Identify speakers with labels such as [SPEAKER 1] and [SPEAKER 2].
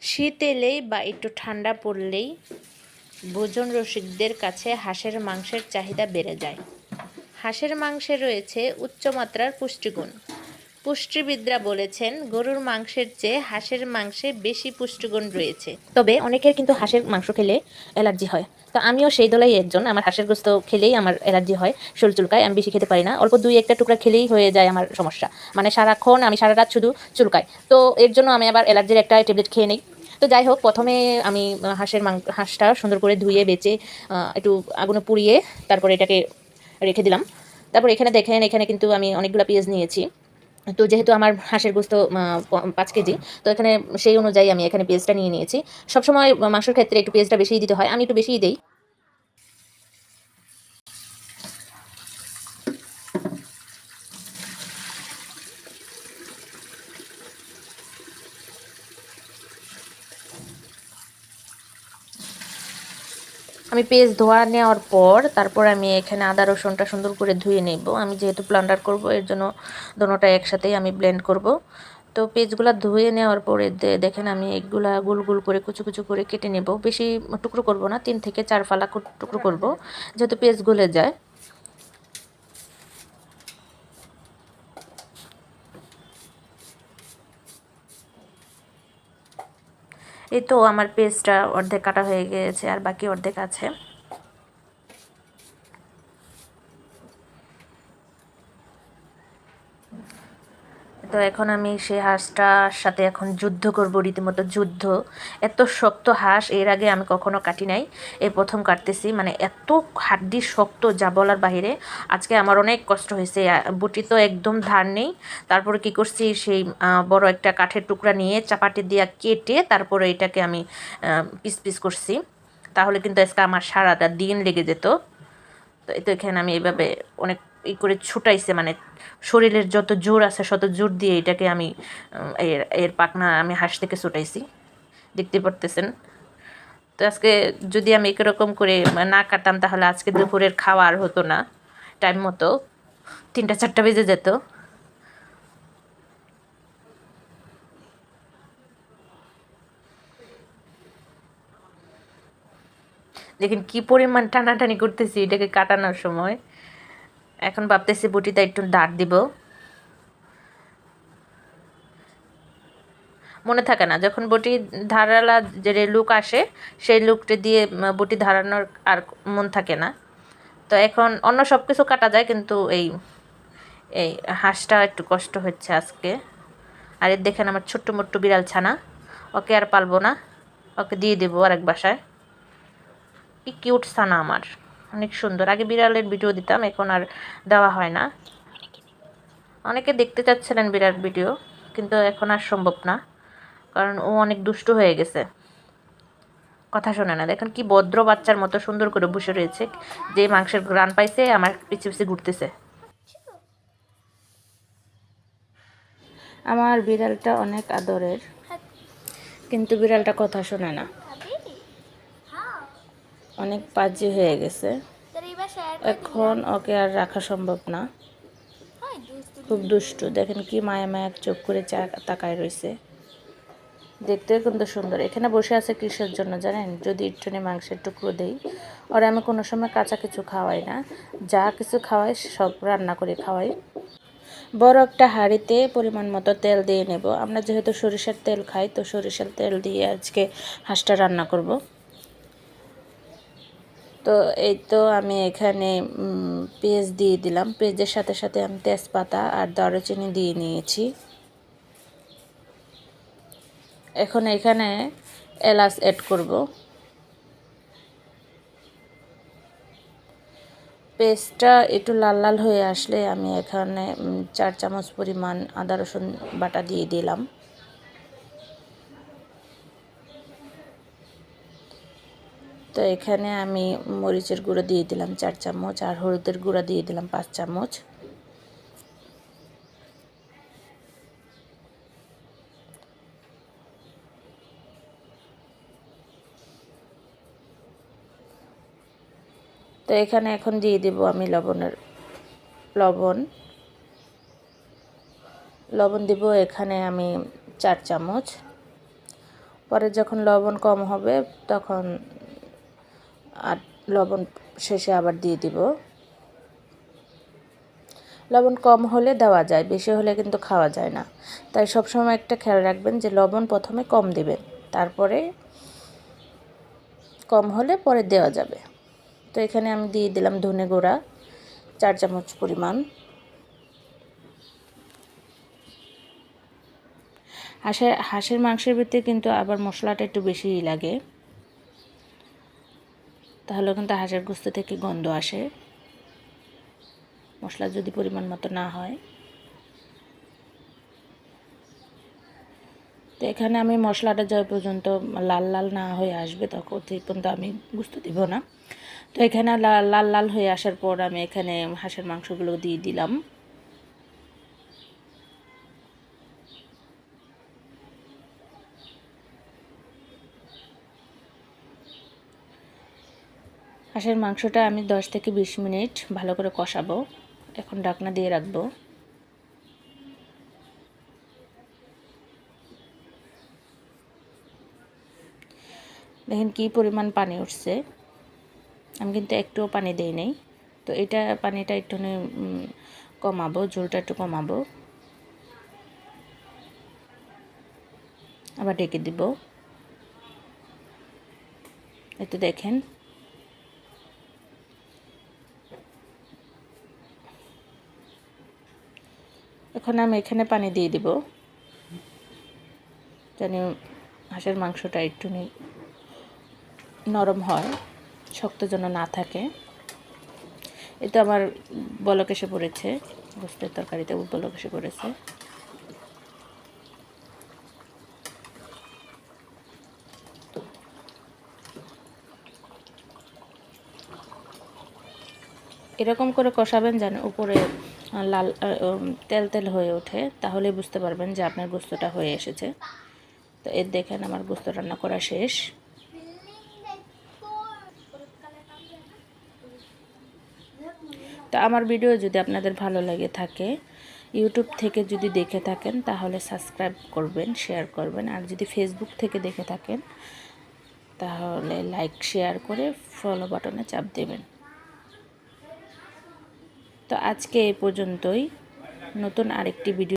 [SPEAKER 1] শীত এলেই বা একটু ঠান্ডা পড়লেই ভোজন রসিকদের কাছে হাঁসের মাংসের চাহিদা বেড়ে যায়। হাঁসের মাংসে রয়েছে উচ্চমাত্রার পুষ্টিগুণ। পুষ্টিবিদরা বলেছেন গরুর মাংসের চেয়ে হাঁসের মাংসে বেশি পুষ্টিগুণ রয়েছে। তবে অনেকের কিন্তু হাঁসের মাংস খেলে অ্যালার্জি হয়। তো আমিও সেই দলেই একজন। আমার হাঁসের গোস্ত খেলেই আমার অ্যালার্জি হয়, শরীর চুলকায়। আমি বেশি খেতে পারি না, অল্প দুই একটা টুকরা খেলেই হয়ে যায় আমার সমস্যা। মানে সারাক্ষণ আমি সারা রাত শুধু চুলকাই। তো এর জন্য আমি আবার অ্যালার্জির একটা ট্যাবলেট খেয়ে নিই। তো যাই হোক, প্রথমে আমি হাঁসটা সুন্দর করে ধুয়ে বেচে একটু আগুনে পুড়িয়ে তারপরে এটাকে রেখে দিলাম। তারপর এখানে দেখেন, এখানে কিন্তু আমি অনেকগুলো পেঁয়াজ নিয়েছি। তো যেহেতু আমার হাঁসের গোস্ত 5 কেজি, তো এখানে সেই অনুযায়ী আমি এখানে পেঁয়াজটা নিয়ে নিয়েছি। সবসময় মাংসের ক্ষেত্রে একটু পেঁয়াজটা বেশিই দিতে হয়, আমি একটু বেশিই দিই। আমি পেঁয়াজ ধোয়া নেওয়ার পর তারপর আমি এখানে আদা রসুনটা সুন্দর করে ধুয়ে নেব। আমি যেহেতু ব্লেন্ডার করব, এর জন্য দোনোটা একসাথেই আমি ব্লেন্ড করব। তো পেঁয়াজগুলো ধুয়ে নেওয়ার পরে দেখেন আমি এগুলা গোল গোল করে কুচু কুচু করে কেটে নেব। বেশি টুকরো করব না, 3 থেকে 4 ফালা টুকরো করব, যেহেতু পেঁয়াজ গলে যায়। এই তো আমার পেঁয়াজটা অর্ধেক কাটা হয়ে গিয়েছে, আর বাকি অর্ধেক আছে। তো এখন আমি সেই হাঁসটার সাথে এখন যুদ্ধ করব, রীতিমতো যুদ্ধ। এত শক্ত হাঁস এর আগে আমি কখনো কাটি নাই, এই প্রথম কাটতেছি। মানে এত হাড্ডি শক্ত, যা বলার বাহিরে। আজকে আমার অনেক কষ্ট হয়েছে, বটি তো একদম ধার নেই। তারপরে কি করছি, সেই বড় একটা কাঠের টুকরা নিয়ে চাপাটি দিয়ে কেটে তারপরে এটাকে আমি পিস পিস করছি। তাহলে কিন্তু আজকে আমার সারাটা দিন লেগে যেত। তো এই তো এখানে আমি এইভাবে অনেক করে ছুটাইছে, মানে শরীরের যত জোর আছে শত জোর দিয়ে এটাকে আমি এর এর পাখনা আমি হাঁস থেকে ছুটাইছি, দেখতে পারতেছেন। তো আজকে যদি আমি এরকম করে না কাটতাম, তাহলে আজকে দুপুরের খাওয়া আর হতো না টাইম মতো, 3টা 4টা বেজে যেত। দেখেন কি পরিমাণ টানাটানি করতেছি এটাকে কাটানোর সময়। এখন ভাবতেছি বটিটা একটু দাঁড় দিব। মনে থাকে না, যখন বটি ধারালা যে লুক আসে, সেই লুকটা দিয়ে বটি ধারানোর আর মন থাকে না। তো এখন অন্য সব কিছু কাটা যায়, কিন্তু এই এই হাঁসটা একটু কষ্ট হচ্ছে আজকে। আর এর দেখেন আমার ছোট্ট মোট্ট বিড়াল ছানা, ওকে আর পালবো না, ওকে দিয়ে দেবো আরেক বাসায়। কি কিউট ছানা আমার, অনেক সুন্দর। আগে বিড়ালের ভিডিও দিতাম, এখন আর দেওয়া হয় না। অনেকে দেখতে চাচ্ছিলেন বিড়াল ভিডিও, কিন্তু এখন আর সম্ভব না, কারণ ও অনেক দুষ্ট হয়ে গেছে, কথা শোনে না। দেখেন কি ভদ্র বাচ্চার মতো সুন্দর করে বসে রয়েছে, যে মাংসের গ্রান পাইছে আমার পিছে পিছে ঘুরতেছে। আমার বিড়ালটা অনেক আদরের, কিন্তু বিড়ালটা কথা শোনে না, অনেক পাজি হয়ে গেছে। এখন ওকে আর রাখা সম্ভব না, খুব দুষ্টু। দেখেন কি মায়া মায়া চোখ করে তাকায় রয়েছে, দেখতেও কিন্তু সুন্দর। এখানে বসে আছে কিসের জন্য জানেন? যদি একটুখানি মাংসের টুকরো দেই। আর আমি কোনো সময় কাঁচা কিছু খাওয়াই না, যা কিছু খাওয়াই সব রান্না করে খাওয়াই। বড় একটা হাঁড়িতে পরিমাণ মতো তেল দিয়ে নেব। আমরা যেহেতু সরিষার তেল খাই, তো সরিষার তেল দিয়ে আজকে হাঁসটা রান্না করব। তো এই তো আমি এখানে পেঁয়াজ দিয়ে দিলাম, পেঁয়াজের সাথে সাথে আমি তেজপাতা আর দারুচিনি দিয়ে নিয়েছি। এখন এখানে এলাচ অ্যাড করব। পেস্টটা একটু লাল লাল হয়ে আসলে আমি এখানে 4 চামচ পরিমাণ আদা রসুন বাটা দিয়ে দিলাম। তো এখানে আমি মরিচের গুঁড়ো দিয়ে দিলাম 4 চামচ, আর হলুদের গুঁড়ো দিয়ে দিলাম 5 চামচ। তো এখানে এখন দিয়ে দেব আমি লবণ লবণ দেব এখানে আমি 4 চামচ। পরে যখন লবণ কম হবে তখন আর লবণ শেষে আবার দিয়ে দিব। লবণ কম হলে দেওয়া যায়, বেশি হলে কিন্তু খাওয়া যায় না। তাই সবসময় একটা খেয়াল রাখবেন যে লবণ প্রথমে কম দিবেন, তারপরে কম হলে পরে দেওয়া যাবে। তো এখানে আমি দিয়ে দিলাম ধনে গুঁড়া 4 চামচ পরিমাণ। হাঁসের মাংসের ভিতরে কিন্তু আবার মশলাটা একটু বেশিই লাগে, তাহলে কিন্তু হাঁসের গোস্ত থেকে গন্ধ আসে মশলা যদি পরিমাণ মতো না হয়। তো এখানে আমি মশলাটা যত পর্যন্ত লাল লাল না হয়ে আসবে তখন পর্যন্ত আমি গোস্ত দিব না। তো এখানে লাল লাল হয়ে আসার পর আমি এখানে হাঁসের মাংসগুলো দিয়ে দিলাম। হাঁসের মাংসটা আমি 10 থেকে 20 মিনিট ভালো করে কষাবো। এখন ঢাকনা দিয়ে রাখবো। দেখেন কি পরিমাণ পানি উঠছে, আমি কিন্তু একটুও পানি দেই নাই। তো এটা পানিটা একটু কমাবো, ঝোলটা একটু কমাবো, আবার ঢেকে দিব। একটু দেখেন এখন আমি এখানে পানি দিয়ে দিব, যেন হাঁসের মাংসটা একটু নরম হয়, শক্ত যেন না থাকে। এটা আমার বলক এসে পড়েছে, গোস্তের তরকারিতে বলক এসে পড়েছে। এরকম করে কষাবেন যেন উপরে লাল তেল তেল হয়ে ওঠে, তাহলে বুঝতে পারবেন যে আপনার গোস্তটা হয়ে এসেছে। তো এর দেখেন আমার গোস্ত রান্না করা শেষ। তো আমার ভিডিও যদি আপনাদের ভালো লাগে থাকে, ইউটিউব থেকে যদি দেখে থাকেন তাহলে সাবস্ক্রাইব করবেন, শেয়ার করবেন। আর যদি ফেসবুক থেকে দেখে থাকেন তাহলে লাইক শেয়ার করে ফলো বাটনে চাপ দেবেন। তো আজকে এই পর্যন্তই, নতুন আরেকটি ভিডিও